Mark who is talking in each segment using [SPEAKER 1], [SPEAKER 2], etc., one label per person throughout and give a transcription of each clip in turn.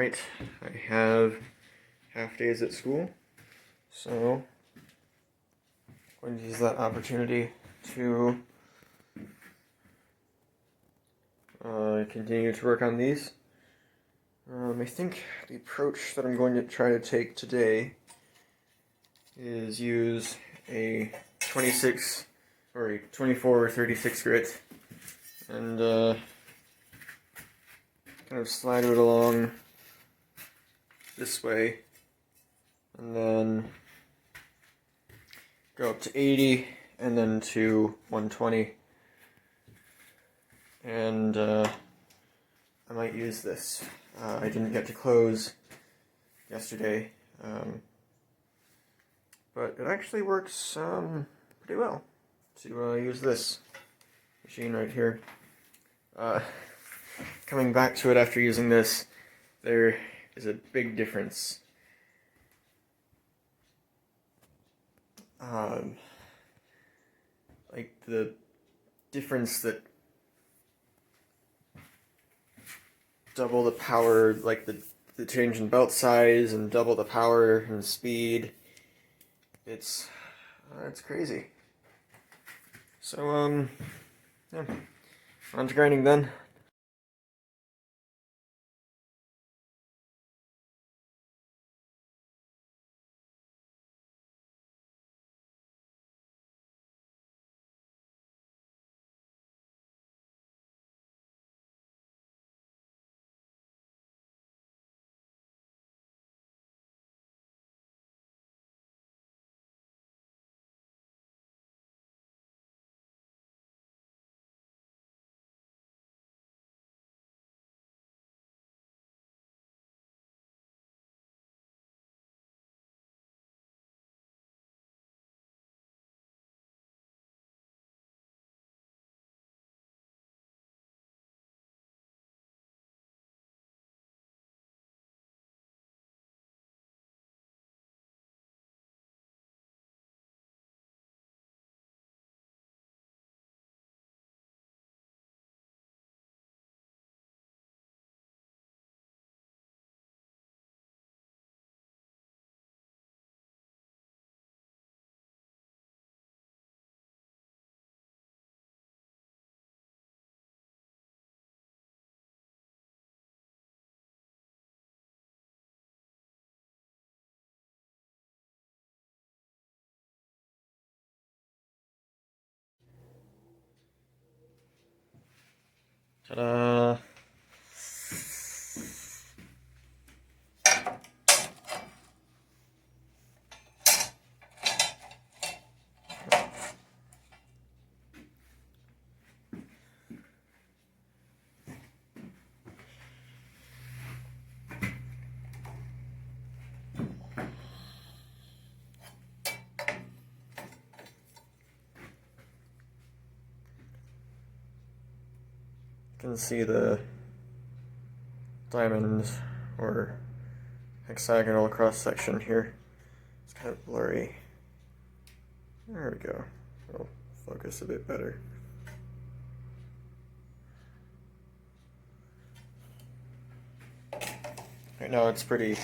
[SPEAKER 1] Alright, I have half days at school, so I'm going to use that opportunity to continue to work on these. I think the approach that I'm going to try to take today is use a 26 or a 24 or 36 grit and kind of slide it along this way and then go up to 80 and then to 120, and I might use this. I didn't get to close yesterday, but it actually works pretty well to use this machine right here. Coming back to it after using this, there is a big difference. Like the difference that double the power, like the change in belt size and double the power and speed, it's crazy. So yeah, on to grinding then. Ta-da! You can see the diamond or hexagonal cross section here. It's kind of blurry. There we go. I'll focus a bit better. Right now it's pretty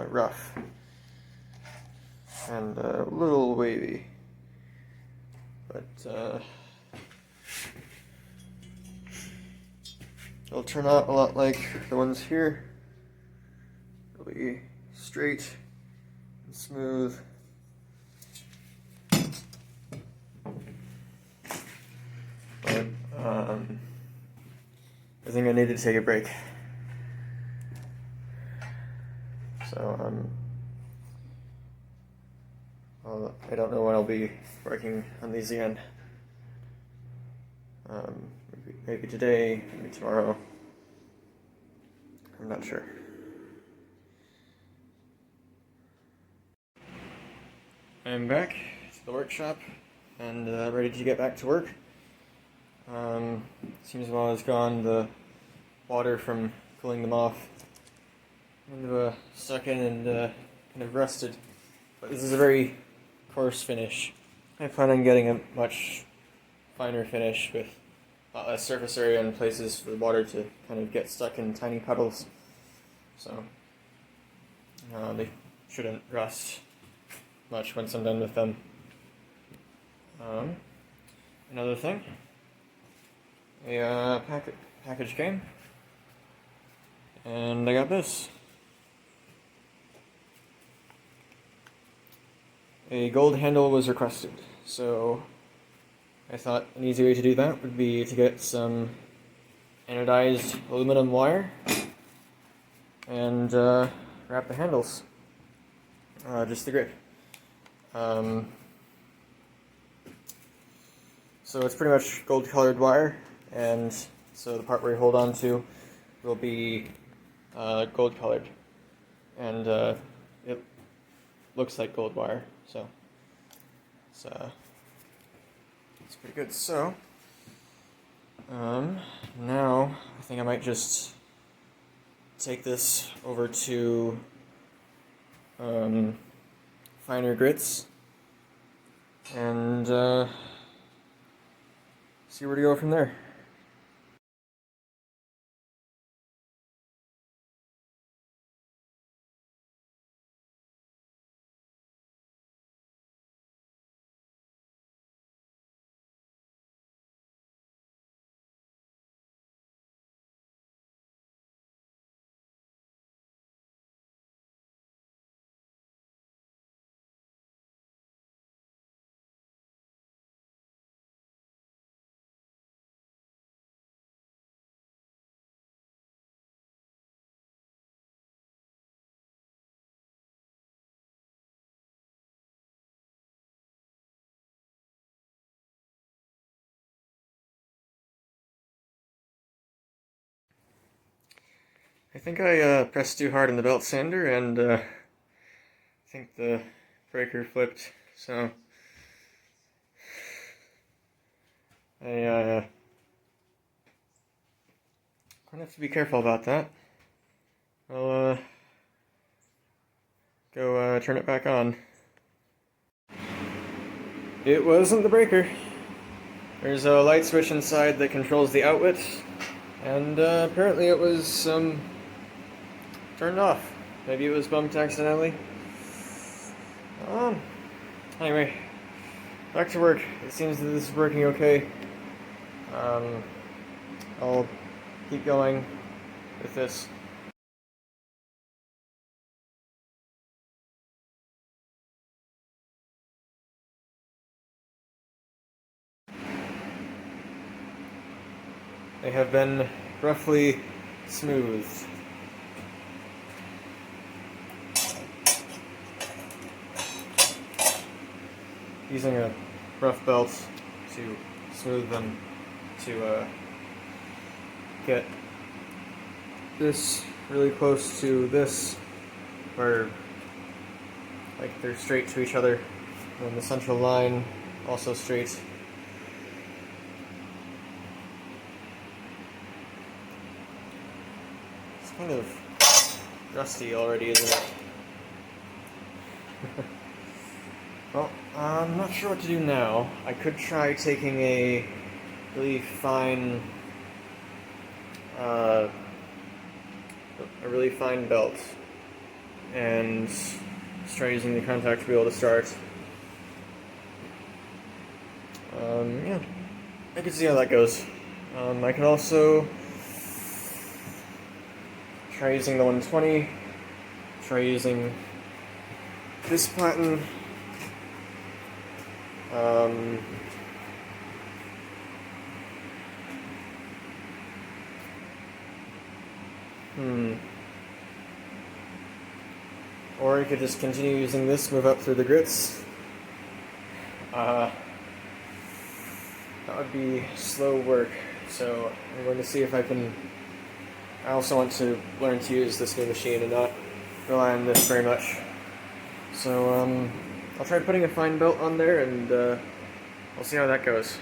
[SPEAKER 1] rough and a little wavy, but it'll turn out a lot like the ones here. It'll be straight and smooth. But I think I need to take a break. So I don't know when I'll be working on these again. Maybe today, maybe tomorrow. I'm not sure. I'm back to the workshop and ready to get back to work. Seems while I was gone, the water from cooling them off kind of stuck in and kind of rusted. But this is a very coarse finish. I plan on getting a much finer finish with a lot less surface area and places for the water to kind of get stuck in tiny puddles. so they shouldn't rust much once I'm done with them. Another thing, a package came, and I got this. A gold handle was requested, so I thought an easy way to do that would be to get some anodized aluminum wire and wrap the handles, just the grip. So it's pretty much gold colored wire, and so the part where you hold on to will be gold colored, and it looks like gold wire, so it's pretty good. So now I think I might just take this over to finer grits and see where to go from there. I think I pressed too hard on the belt sander, and I think the breaker flipped, so I'm gonna have to be careful about that. I'll go turn it back on. It wasn't the breaker. There's a light switch inside that controls the outlet, and apparently it was turned off. Maybe it was bumped accidentally. Anyway, back to work. It seems that this is working okay. I'll keep going with this. They have been roughly smoothed. Using a rough belt to smooth them to get this really close to this, where like they're straight to each other, and the central line also straight. It's kind of rusty already, isn't it? Well, I'm not sure what to do now. I could try taking a really fine belt and just try using the contact wheel to start. Yeah, I can see how that goes. I can also try using the 120, try using this platen. Or I could just continue using this, move up through the grits. That would be slow work, so I'm going to see if I can. I also want to learn to use this new machine and not rely on this very much. So I'll try putting a fine belt on there, and we'll see how that goes.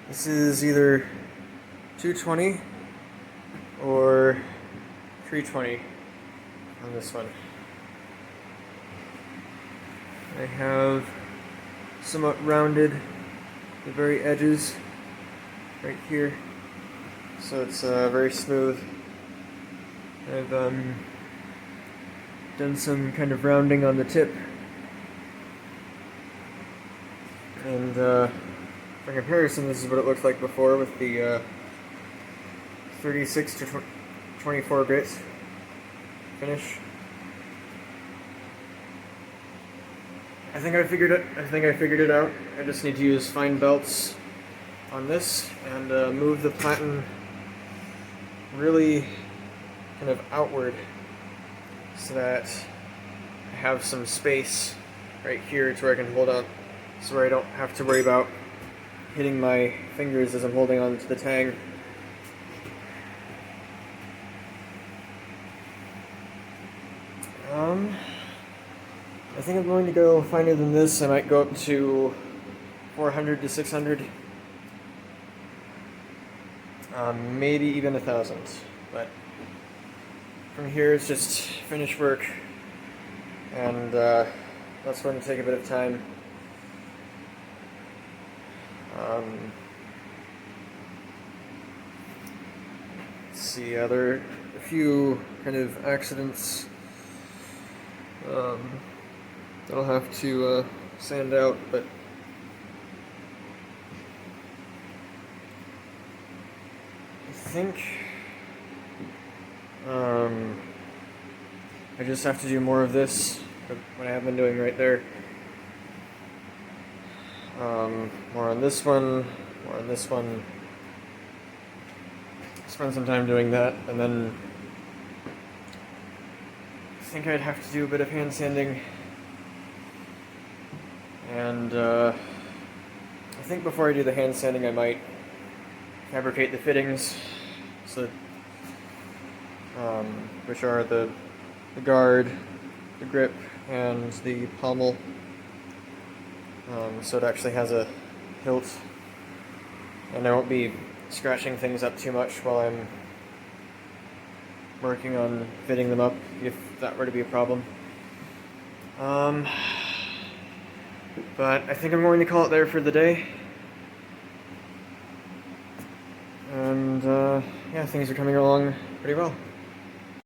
[SPEAKER 1] This is either 220 or 320 on this one. I have somewhat rounded the very edges right here, so it's very smooth. I've done some kind of rounding on the tip, and for comparison, this is what it looked like before with the 36 to 24 bit finish. I think I figured it out. I just need to use fine belts on this and move the platen really kind of outward so that I have some space right here to where I can hold on, so where I don't have to worry about hitting my fingers as I'm holding on to the tang. I think I'm going to go finer than this. I might go up to 400 to 600. Maybe even 1,000. But from here it's just finish work. And that's going to take a bit of time. Let's see, there are a few kind of accidents that I'll have to sand out, but I think I just have to do more of this, what I have been doing right there. More on this one, more on this one. Spend some time doing that, and then I think I'd have to do a bit of hand sanding. And I think before I do the hand sanding, I might fabricate the fittings, so which are the guard, the grip, and the pommel. So it actually has a hilt, and I won't be scratching things up too much while I'm working on fitting them up, if that were to be a problem. But I think I'm going to call it there for the day. And yeah, things are coming along pretty well.